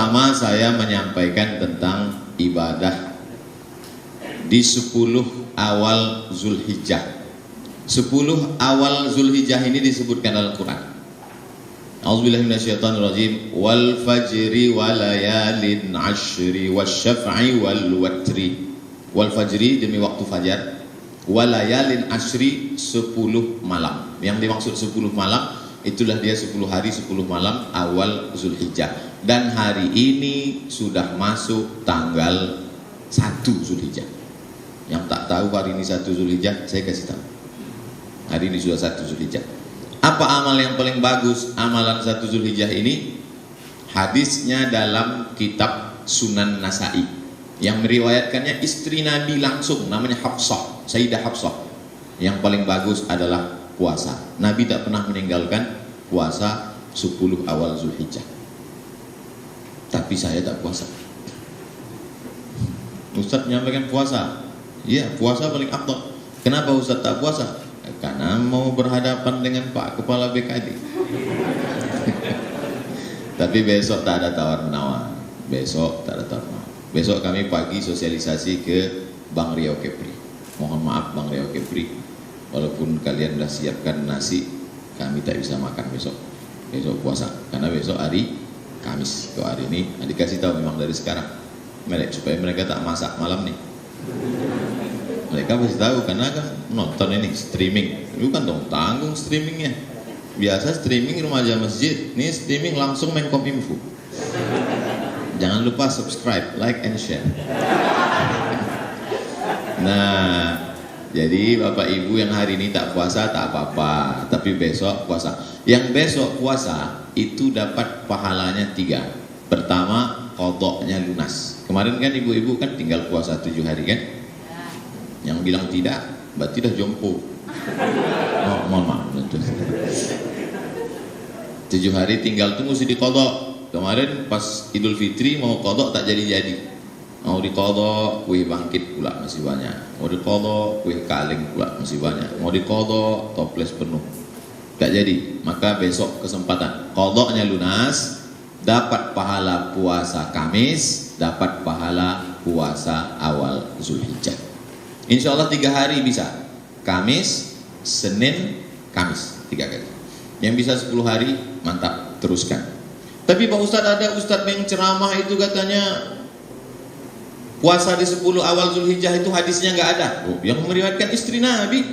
pertama saya menyampaikan tentang ibadah di 10 awal Zulhijjah. 10 awal Zulhijjah ini disebutkan dalam Quran. A'udzubillahi minasyaitonirrajim. Wal fajri walayalin ashri wasyaf'i wal watri. Wal fajri demi waktu fajar, walayalin ashri 10 malam. Yang dimaksud 10 malam itulah dia 10 hari 10 malam awal Zulhijjah. Dan hari ini sudah masuk tanggal 1 Zulhijjah. Yang tak tahu hari ini 1 Zulhijjah, saya kasih tahu. Hari ini sudah 1 Zulhijjah. Apa amal yang paling bagus amalan 1 Zulhijjah ini? Hadisnya dalam kitab Sunan Nasa'i yang meriwayatkannya istri Nabi langsung, namanya Hafsah, Sayyidah Hafsah. Yang paling bagus adalah puasa. Nabi tak pernah meninggalkan puasa 10 awal Zulhijjah. Tapi saya tak puasa. Ustaz menyampaikan puasa. Iya, puasa paling afdal. Kenapa Ustaz tak puasa? Karena mau berhadapan dengan Pak Kepala BKD. Tapi besok tak ada tawar-menawar. Besok tak ada tawar-menawar. Besok kami pagi sosialisasi ke Bang Riau Kepri. Mohon maaf Bang Riau Kepri, walaupun kalian sudah siapkan nasi, kami tak bisa makan besok. Besok puasa, karena besok hari Kamis. Kalau hari ini dikasih tahu memang dari sekarang, supaya mereka tak masak malam nih. Mereka pasti tahu karena kan nonton ini streaming. Bukan dong tanggung streamingnya. Biasa streaming remaja masjid, ini streaming langsung Menkominfo. Jangan lupa subscribe, like and share. Nah, jadi Bapak Ibu yang hari ini tak puasa tak apa-apa, tapi besok puasa. Yang besok puasa itu dapat pahalanya 3. Pertama, qadha'nya lunas. Kemarin kan ibu-ibu kan tinggal puasa 7 hari kan? Yang bilang tidak, berarti dah jompo. Mohon maaf. 7 hari tinggal tuh mesti diqadha'. Kemarin pas Idul Fitri mau qadha' tak jadi-jadi. Mau diqadha' kue bangkit pula masih banyak. Mau diqadha' kue kaleng pula masih banyak. Mau diqadha' toples penuh. Tak jadi. Maka besok kesempatan. Qadha'nya lunas, dapat pahala puasa Kamis, dapat pahala puasa awal Zulhijjah. Insya Allah 3 hari bisa. Kamis, Senin, Kamis 3 kali. Yang bisa 10 hari mantap, teruskan. Tapi Pak Ustadz, ada Ustadz yang ceramah itu katanya puasa di 10 awal Zulhijjah itu hadisnya nggak ada. Yang meriwayatkan istri Nabi.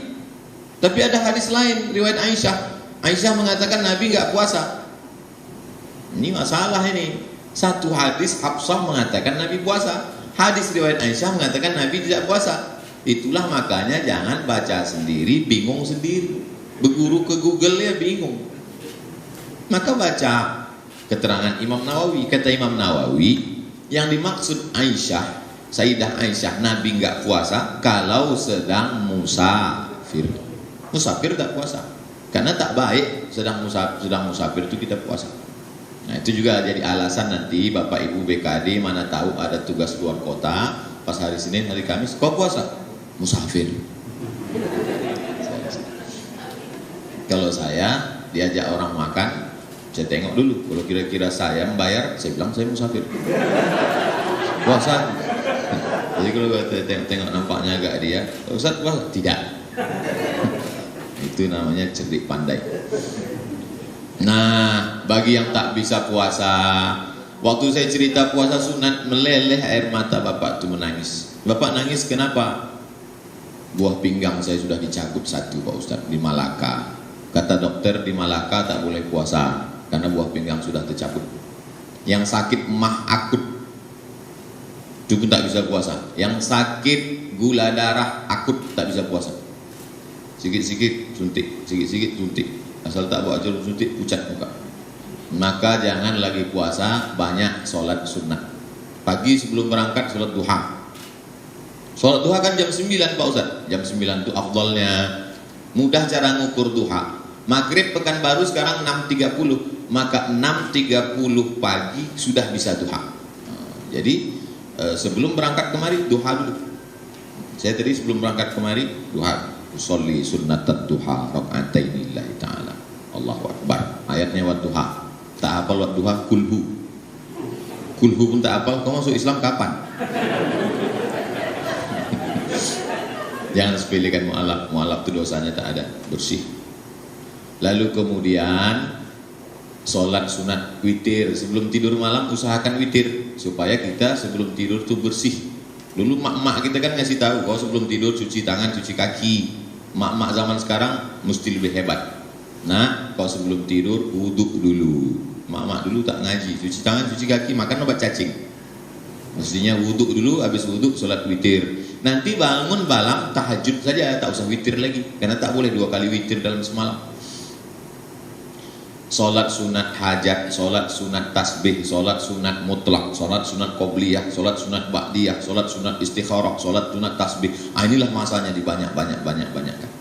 Tapi ada hadis lain riwayat Aisyah. Aisyah mengatakan Nabi nggak puasa. Ini masalah ini. Satu hadis Hafsah mengatakan Nabi puasa. Hadis riwayat Aisyah mengatakan Nabi tidak puasa. Itulah makanya jangan baca sendiri, bingung sendiri. Berguru ke Google ya bingung. Maka baca keterangan Imam Nawawi. Kata Imam Nawawi, yang dimaksud Aisyah, Sayyidah Aisyah, Nabi enggak puasa kalau sedang musafir. Musafir tak puasa. Karena tak baik sedang musafir itu kita puasa. Nah, itu juga jadi alasan nanti Bapak Ibu BKD mana tahu ada tugas luar kota, pas hari Senin, hari Kamis, kok puasa? Musafir. Kalau saya diajak orang makan, saya tengok dulu. Kalau kira-kira saya membayar, saya bilang saya musafir. Puasa. Jadi kalau tengok nampaknya agak dia, Ustaz puasa? Tidak. Itu namanya cerdik pandai. Nah, bagi yang tak bisa puasa, waktu saya cerita puasa sunat, meleleh air mata bapak itu menangis. Bapak nangis kenapa? Buah pinggang saya sudah dicabut 1 Pak Ustaz di Malaka. Kata dokter di Malaka tak boleh puasa karena buah pinggang sudah tercabut. Yang sakit mah akut itu pun tak bisa puasa. Yang sakit gula darah akut tak bisa puasa. Sikit-sikit suntik, sikit-sikit suntik. Asal tak bawa jarum suntik, pucat muka. Maka jangan lagi puasa, banyak sholat sunnah. Pagi sebelum berangkat sholat duha. Sholat duha kan jam 9 Pak Ustaz. Jam 9 itu afdalnya. Mudah cara ngukur duha. Maghrib Pekanbaru sekarang 6.30. Maka 6.30 pagi sudah bisa duha. Jadi sebelum berangkat kemari duha dulu. Saya tadi sebelum berangkat kemari duha. Usolli sunnatat duha raka'ataini lillahi ta'ala. Allahu Akbar. Ayatnya wa duha. Tak hafal wa duha kulhu. kulhu pun tak hafal, kau masuk Islam kapan? Jangan sepelekan mu'alaf. Mu'alaf itu dosanya tak ada, bersih. Lalu kemudian sholat sunat witir. Sebelum tidur malam usahakan witir, supaya kita sebelum tidur tuh bersih. Dulu mak-mak kita kan ngasih tahu, kau sebelum tidur cuci tangan, cuci kaki. Mak-mak zaman sekarang mesti lebih hebat. Nah, kau sebelum tidur wudhu dulu. Mak-mak dulu tak ngaji, cuci tangan, cuci kaki, makan obat cacing. Mestinya wudhu dulu, habis wudhu sholat witir. Nanti bangun malam tahajud saja, tak usah witir lagi, karena tak boleh 2 kali witir dalam semalam. Sholat sunat hajat, sholat sunat tasbih, sholat sunat mutlak, sholat sunat qobliyah, sholat sunat ba'diyah, sholat sunat istikharah, sholat sunat tasbih. Inilah masanya dibanyak-banyak-banyak-banyakkan.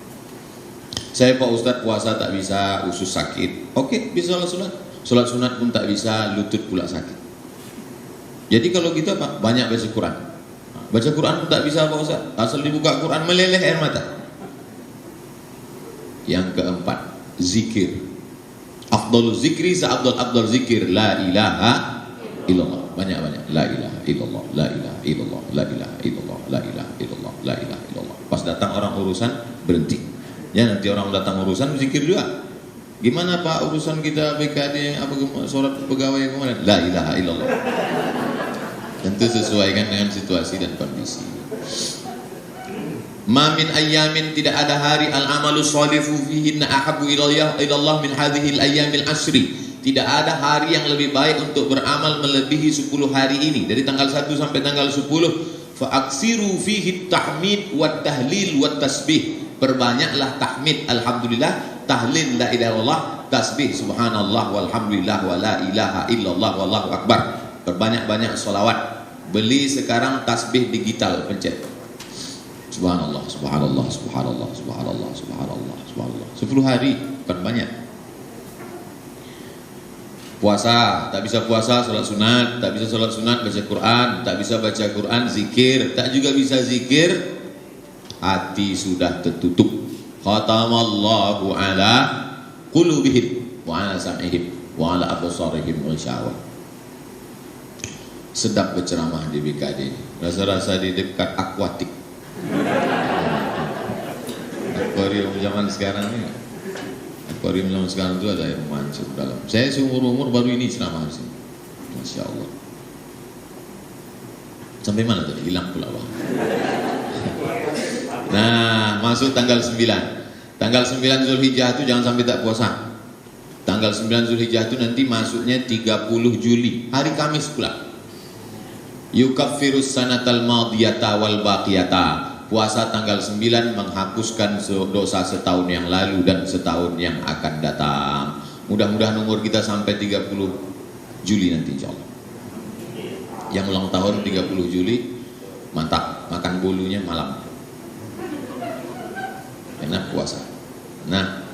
Saya Pak Ustadz puasa tak bisa, usus sakit. Oke, bisa sholat sunat. Sholat sunat pun tak bisa, lutut pula sakit. Jadi kalau kita Pak, banyak baca Quran. Baca Quran pun tak bisa Pak Ustadz. Asal dibuka Quran meleleh air mata. Yang keempat, zikir. Afdal zikri seafdal zikir la ilaha illallah. Banyak-banyak la ilaha illallah, la ilaha illallah, la ilaha illallah, la ilaha illallah, la ilaha illallah. Pas datang orang urusan berhenti. Ya, nanti orang datang urusan zikir juga. Gimana Pak urusan kita BKD apa surat pegawai kemarin? La ilaha illallah. Tentu sesuaikan dengan situasi dan kondisi. Ma min ayyamin, tidak ada hari al-amalu shalihu fihinna ahabbu ilallah min hadhil ayyamil ashri. Tidak ada hari yang lebih baik untuk beramal melebihi 10 hari ini, dari tanggal 1 sampai tanggal 10. Fa aksiru fihi tahmid wa tahlil wa tasbih. Perbanyaklah tahmid alhamdulillah, tahlil la ilaha illallah, tasbih subhanallah walhamdulillah wa la ilaha illallah wallahu akbar. Perbanyak-banyak sholawat. Beli sekarang tasbih digital, pencet subhanallah, subhanallah, subhanallah, subhanallah, subhanallah, subhanallah. 10 hari, bukan banyak. Puasa, tak bisa puasa, sholat sunat. Tak bisa sholat sunat, baca Quran. Tak bisa baca Quran, zikir. Tak juga bisa zikir, hati sudah tertutup. Khatamallahu ala qulubihim wa ala sam'ihim wa ala absarihim ghishawa. Sedap berceramah di BKD ini. Rasa-rasa di dekat akuatik. Akuarium zaman sekarang ini. Akuarium zaman sekarang itu ada yang mancung dalam. Saya seumur-umur baru ini ceramah di sini. Masya Allah. Sampai mana tadi? Hilang pula Bang. Nah, masuk tanggal 9. Tanggal 9 Zulhijjah itu jangan sampai tak puasa. Tanggal 9 Zulhijjah itu nanti masuknya 30 Juli, hari Kamis pula. Yukaffirus sanatal madiyata wal baqiyata. Puasa tanggal 9 menghapuskan dosa setahun yang lalu dan setahun yang akan datang. Mudah-mudahan umur kita sampai 30 Juli nanti insyaallah. Yang ulang tahun 30 Juli, mantap, makan bolunya malam. Enak puasa. Nah,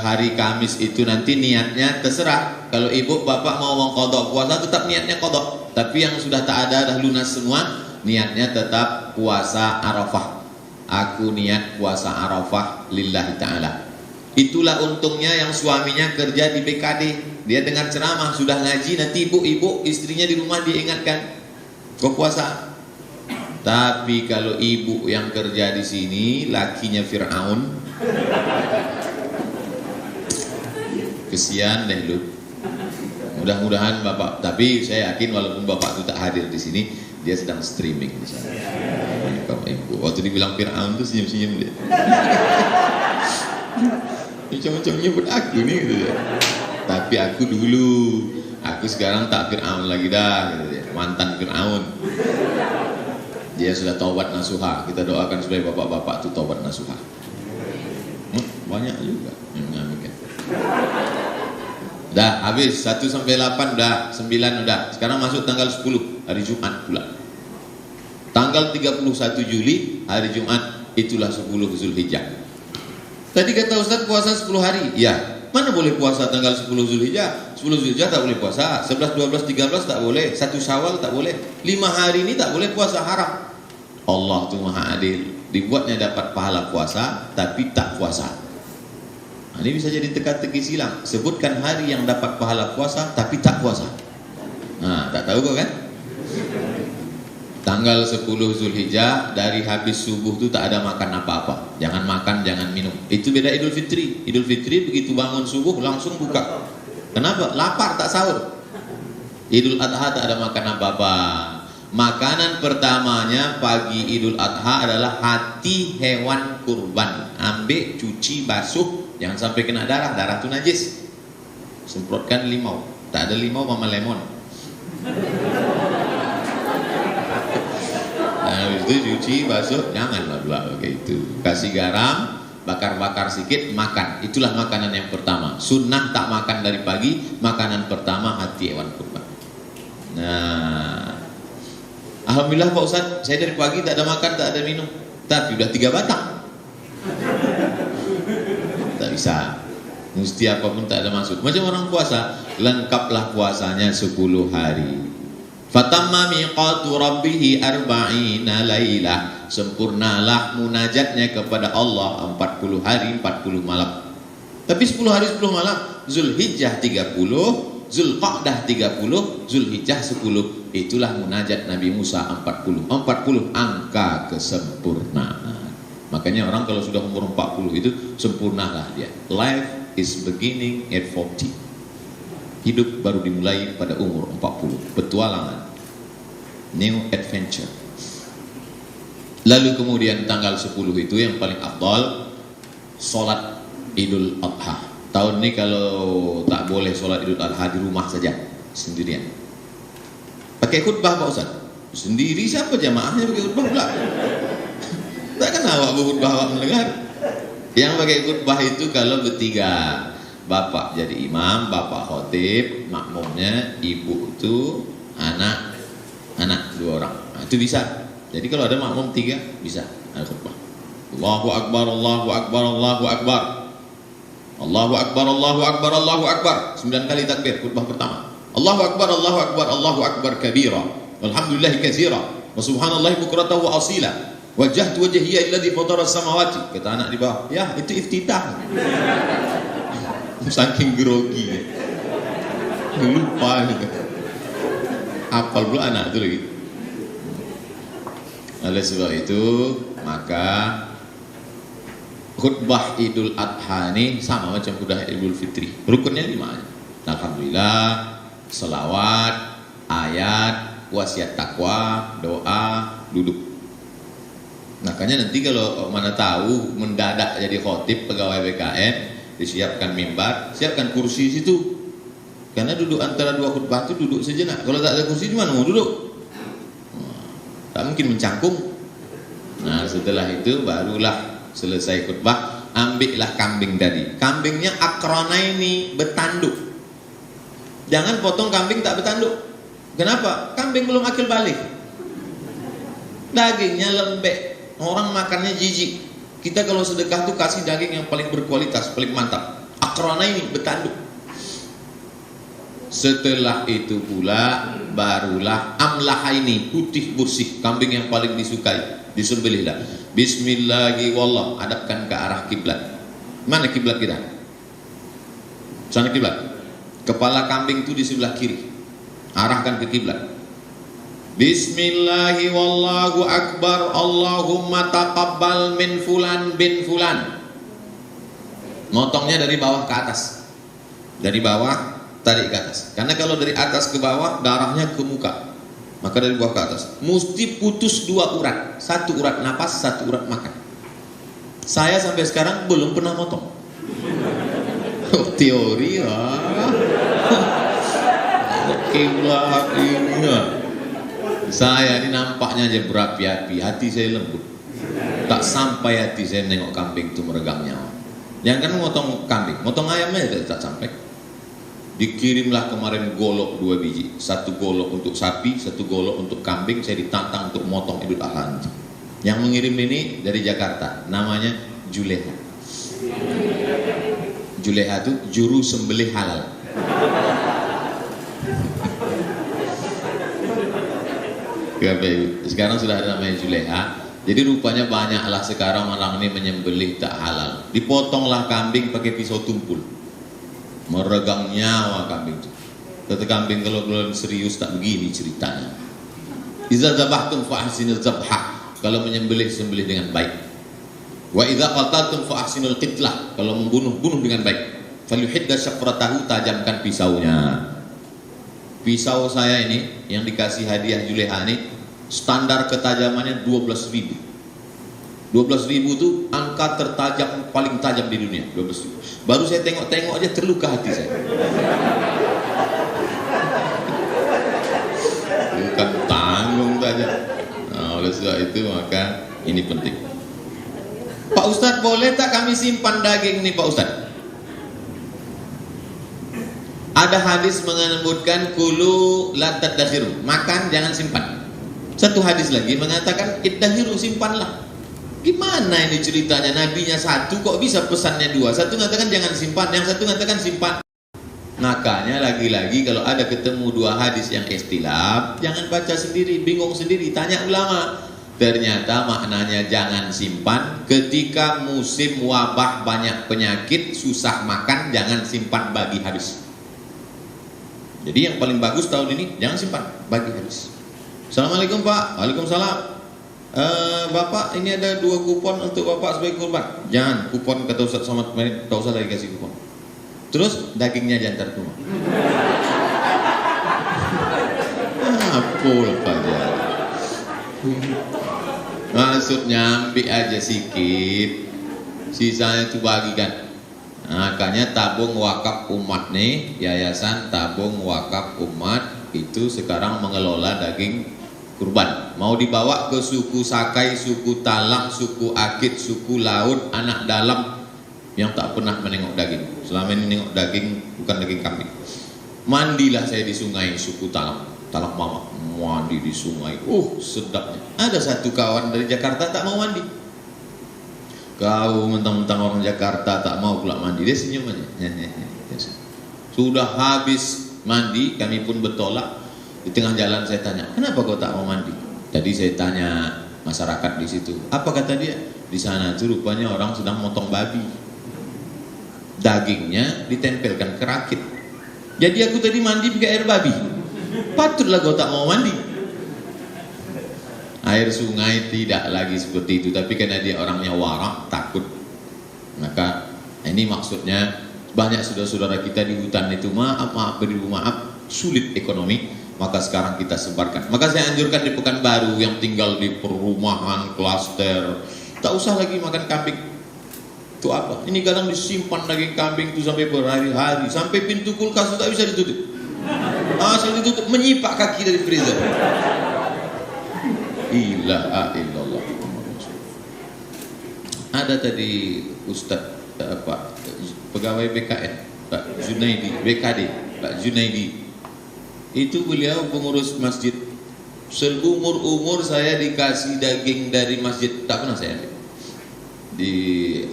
hari Kamis itu nanti niatnya terserah. Kalau ibu bapak mau mengqadha puasa, tetap niatnya qadha. Tapi yang sudah tak ada dah lunas semua, niatnya tetap puasa Arafah. Aku niat puasa Arafah lillahi ta'ala. Itulah untungnya yang suaminya kerja di BKD. Dia dengar ceramah, sudah ngaji, nanti ibu-ibu istrinya di rumah diingatkan, kau puasa. Tapi kalau ibu yang kerja di sini lakinya Fir'aun, kesian deh lu. Mudah-mudahan bapak, tapi saya yakin walaupun bapak itu tak hadir di sini, dia sedang streaming di sana. Waktu dibilang Fir'aun tuh senyum-senyum dia. Macam-macam nyebut aku nih gitu ya. Tapi aku dulu, aku sekarang tak Fir'aun lagi dah gitu ya. Mantan Fir'aun. Dia sudah taubat nasuha. Kita doakan supaya bapak-bapak itu taubat nasuha. Banyak juga yang mengaminkan. Dah habis 1 sampai 8 dah, 9 udah. Sekarang masuk tanggal 10 hari Jumat pula. Tanggal 31 Juli hari Jumat, itulah 10 Zulhijjah. Tadi kata Ustaz puasa 10 hari. Ya, mana boleh puasa tanggal 10 Zulhijjah? 10 Zulhijjah tak boleh puasa. 11, 12, 13 tak boleh. 1 Syawal tak boleh. 5 hari ini tak boleh puasa, haram. Allah itu maha adil. Dibuatnya dapat pahala puasa tapi tak puasa. Nah, ini bisa jadi teka-teki silang. Sebutkan hari yang dapat pahala puasa tapi tak puasa. tahu kok kan? Tanggal 10 Zulhijjah dari habis subuh tuh tak ada makan apa-apa. Jangan makan, jangan minum. Itu beda Idul Fitri. Idul Fitri begitu bangun subuh langsung buka. Kenapa? Lapar tak sahur. Idul Adha tak ada makan apa-apa. Makanan pertamanya pagi Idul Adha adalah hati hewan kurban. Ambil, cuci, basuh, jangan sampai kena darah. Darah itu najis. Semprotkan limau. Tak ada limau mama lemon. Nah, itu cuci, basuh, janganlah dua kayak itu. Kasih garam, bakar-bakar sedikit, makan. Itulah makanan yang pertama. Sunnah tak makan dari pagi. Makanan pertama hati hewan kurban. Nah, alhamdulillah Pak Ustaz, saya dari pagi tak ada makan, tak ada minum. Tapi udah 3 batang. Tak bisa. Mesti apapun tak ada masuk. Macam orang puasa, lengkaplah puasanya 10 hari. Fatamma miqatu rabbih arba'ina lailah. Sempurnalah munajatnya kepada Allah 40 hari 40 malam. Tapi 10 hari 10 malam, Zulhijjah 30, Zulqa'dah 30, Zulhijjah 10. Itulah munajat Nabi Musa 40. 40 angka kesempurnaan. Makanya orang kalau sudah umur 40 itu sempurnalah dia. Life is beginning at 40. Hidup baru dimulai pada umur 40. Petualangan, new adventure. Lalu kemudian tanggal 10 itu yang paling afdal, sholat Idul Adha. Tahun ini kalau tak boleh sholat Idul Adha di rumah saja, sendirian. Pakai khutbah Pak Ustaz? Sendiri siapa jamaahnya pakai khutbah pula? Tak kenal awak berkhutbah awak mendengar. Yang pakai khutbah itu kalau bertiga. Bapak jadi imam, bapak khotib, makmumnya ibu itu anak 2 orang. Nah, itu bisa. Jadi kalau ada makmum 3 bisa ada khutbah. Allahu Akbar, Allahu Akbar, Allahu Akbar. Allahu Akbar, Allahu Akbar, Allahu Akbar. 9 kali takbir khutbah pertama. Allahu Akbar, Allahu Akbar, Allahu Akbar kabira. Walhamdulillahi katsira. Wa subhanallahi bukratan wa asila. Wajjahtu wajhiya alladzi fatara as-samawati. Kata anak di bawah, ya itu iftitah. Saking grogi, lupa gitu. Apal pula anak itu lagi. Oleh sebab itu maka khutbah Idul Adha ini sama macam khutbah Idul Fitri. Rukunnya 5. Alhamdulillah, selawat, ayat, wasiat takwa, doa, duduk. Makanya nanti kalau mana tahu mendadak jadi khotib pegawai BKN, disiapkan mimbar, siapkan kursi situ. Karena duduk antara 2 khutbah itu duduk sejenak. Kalau tak ada kursi di mana mau duduk? Tak mungkin mencangkung. Nah, setelah itu barulah selesai khutbah, ambillah kambing tadi. Kambingnya akranaini, bertanduk. Jangan potong kambing tak bertanduk. Kenapa? Kambing belum akil balik. Dagingnya lembek. Orang makannya jijik. Kita kalau sedekah tuh kasih daging yang paling berkualitas, paling mantap. Akrona ini bertanduk. Setelah itu pula barulah amlah ini, putih bersih, kambing yang paling disukai, disembelihlah. Bismillahi wallah, hadapkan ke arah kiblat. Mana kiblat kita? Sana kiblat. Kepala kambing itu di sebelah kiri. Arahkan ke kiblat. Bismillahi wallahu akbar, Allahumma taqabbal min fulan bin fulan. Motongnya dari bawah ke atas. Dari bawah tarik ke atas. Karena kalau dari atas ke bawah darahnya ke muka. Maka dari bawah ke atas mesti putus 2 urat. 1 urat napas, 1 urat makan. Saya sampai sekarang belum pernah motong. Teori kiblat ini. Saya ini nampaknya aja berapi-api, hati saya lembut. Tak sampai hati saya nengok kambing itu meregang nyawa. Yang kan motong kambing, motong ayamnya tak sampai. Dikirimlah kemarin golok 2 biji, 1 golok untuk sapi, 1 golok untuk kambing. Saya ditantang untuk motong Idul Adha. Yang mengirim ini dari Jakarta, namanya Juleha. Juleha itu juru sembelih halal. Sekarang sudah ada namanya Juleha. Jadi rupanya banyaklah sekarang orang ini menyembelih tak halal. Dipotonglah kambing pakai pisau tumpul. Meregang nyawa kambing itu. Kata kambing kalau belum serius tak begini ceritanya. Iza zabahtum fa ahsinul zabhah. Kalau menyembelih sembelih dengan baik. Wa idza qataltum fa ahsinul qitlah. Kalau membunuh bunuh dengan baik. Falyuhidda syafratahu, tajamkan pisaunya. Pisau saya ini yang dikasih hadiah Juleha ini standar ketajamannya 12.000. 12.000 itu angka tertajam paling tajam di dunia. 12.000. Baru saya tengok-tengok aja terluka hati saya. Bukan tanggung tajam. Nah, oleh sebab itu maka ini penting. Pak Ustadz, boleh tak kami simpan daging nih Pak Ustadz? Ada hadis menyebutkan kulu la tadakhiru, makan jangan simpan. Satu hadis lagi mengatakan iddahiru, simpanlah. Gimana ini ceritanya? Nabinya satu kok bisa pesannya dua? Satu mengatakan jangan simpan, yang satu mengatakan simpan. Makanya lagi-lagi kalau ada ketemu dua hadis yang ikhtilaf, jangan baca sendiri, bingung sendiri, tanya ulama. Ternyata maknanya jangan simpan ketika musim wabah, banyak penyakit, susah makan, jangan simpan, bagi habis. Jadi yang paling bagus tahun ini jangan simpan, bagi habis. Assalamualaikum Pak. Waalaikumsalam. Bapak, ini ada 2 kupon untuk Bapak sebagai kurban. Jangan, kupon kata Ustaz Somad kemarin, tak usah lagi kasih kupon. Terus dagingnya jantar ke rumah. Apa Pak Jal? Maksudnya ambil aja sikit, sisanya itu bagikan. Makanya tabung wakaf umat nih, yayasan tabung wakaf umat itu sekarang mengelola daging kurban. Mau dibawa ke suku Sakai, suku Talang, suku Akit, suku Laut, anak dalam yang tak pernah menengok daging. Selama ini nengok daging bukan daging kambing. Mandilah saya di sungai suku Talang. Talang mama, mandi di sungai, sedapnya. Ada satu kawan dari Jakarta tak mau mandi. Kau mentang-mentang orang Jakarta tak mau pula mandi, dia senyum aja. Sudah habis mandi, kami pun bertolak. Di tengah jalan saya tanya, kenapa kau tak mau mandi? Tadi saya tanya masyarakat di situ, apa kata dia? Di sana itu rupanya orang sedang motong babi, dagingnya ditempelkan ke rakit. Jadi aku tadi mandi pakai air babi. Patutlah kau tak mau mandi. Air sungai tidak lagi seperti itu, tapi karena dia orangnya warak, takut. Maka ini maksudnya banyak saudara-saudara kita di hutan itu maaf beribu maaf, sulit ekonomi, maka sekarang kita sebarkan. Maka saya anjurkan di Pekanbaru yang tinggal di perumahan klaster, tak usah lagi makan kambing. Itu apa? Ini kadang disimpan daging kambing itu sampai berhari-hari, sampai pintu kulkas itu tak bisa ditutup. Asal ditutup menyipak kaki dari freezer. Ilaha illallah. Ada tadi Ustaz pegawai BKN Pak Junaidi, BKD Pak Junaidi. Itu beliau pengurus masjid. Seumur-umur saya dikasih daging dari masjid, tak pernah saya ambil. Di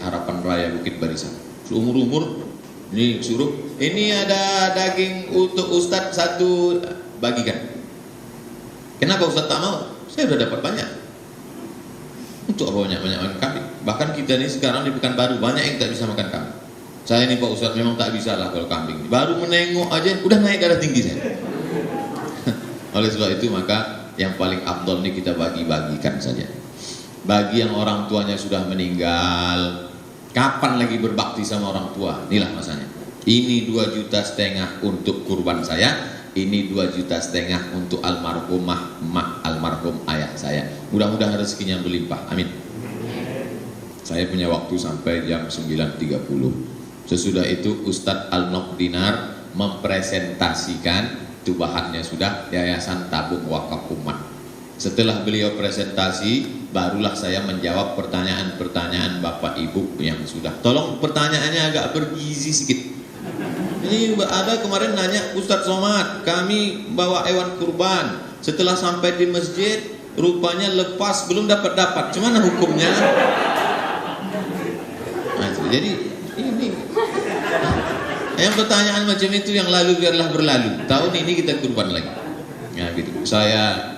Harapan Raya Bukit Barisan. Seumur-umur ini suruh, ini ada daging untuk Ustadz satu, bagikan. Kenapa Ustadz tak mau? Saya sudah dapat banyak. Untuk apa banyak-banyak makan kambing? Bahkan kita ini sekarang di Pekanbaru banyak yang tak bisa makan kambing. Saya ini Pak Ustadz memang tak bisa lah kalau kambing. Baru menengok aja udah naik darah tinggi saya. Oleh sebab itu maka yang paling afdol ini kita bagi-bagikan saja. Bagi yang orang tuanya sudah meninggal, kapan lagi berbakti sama orang tua? Inilah masanya. Ini 2,5 juta untuk kurban saya, ini 2,5 juta untuk almarhumah mak almarhum ayah saya. Mudah-mudahan rezekinya berlimpah. Amin. Saya punya waktu sampai jam 9.30. Sesudah itu Ustadz Al-Nok Dinar mempresentasikan, itu bahannya sudah, Yayasan Tabung Wakaf Umat. Setelah beliau presentasi, barulah saya menjawab pertanyaan-pertanyaan Bapak Ibu yang sudah. Tolong pertanyaannya agak bergizi sedikit. Ini ada kemarin nanya, Ustadz Somad, kami bawa hewan kurban. Setelah sampai di masjid, rupanya lepas, belum dapat. Gimana hukumnya? Nah, jadi ini yang pertanyaan macam itu yang lalu biarlah berlalu. Tahun ini kita kurban lagi. Ya gitu. Saya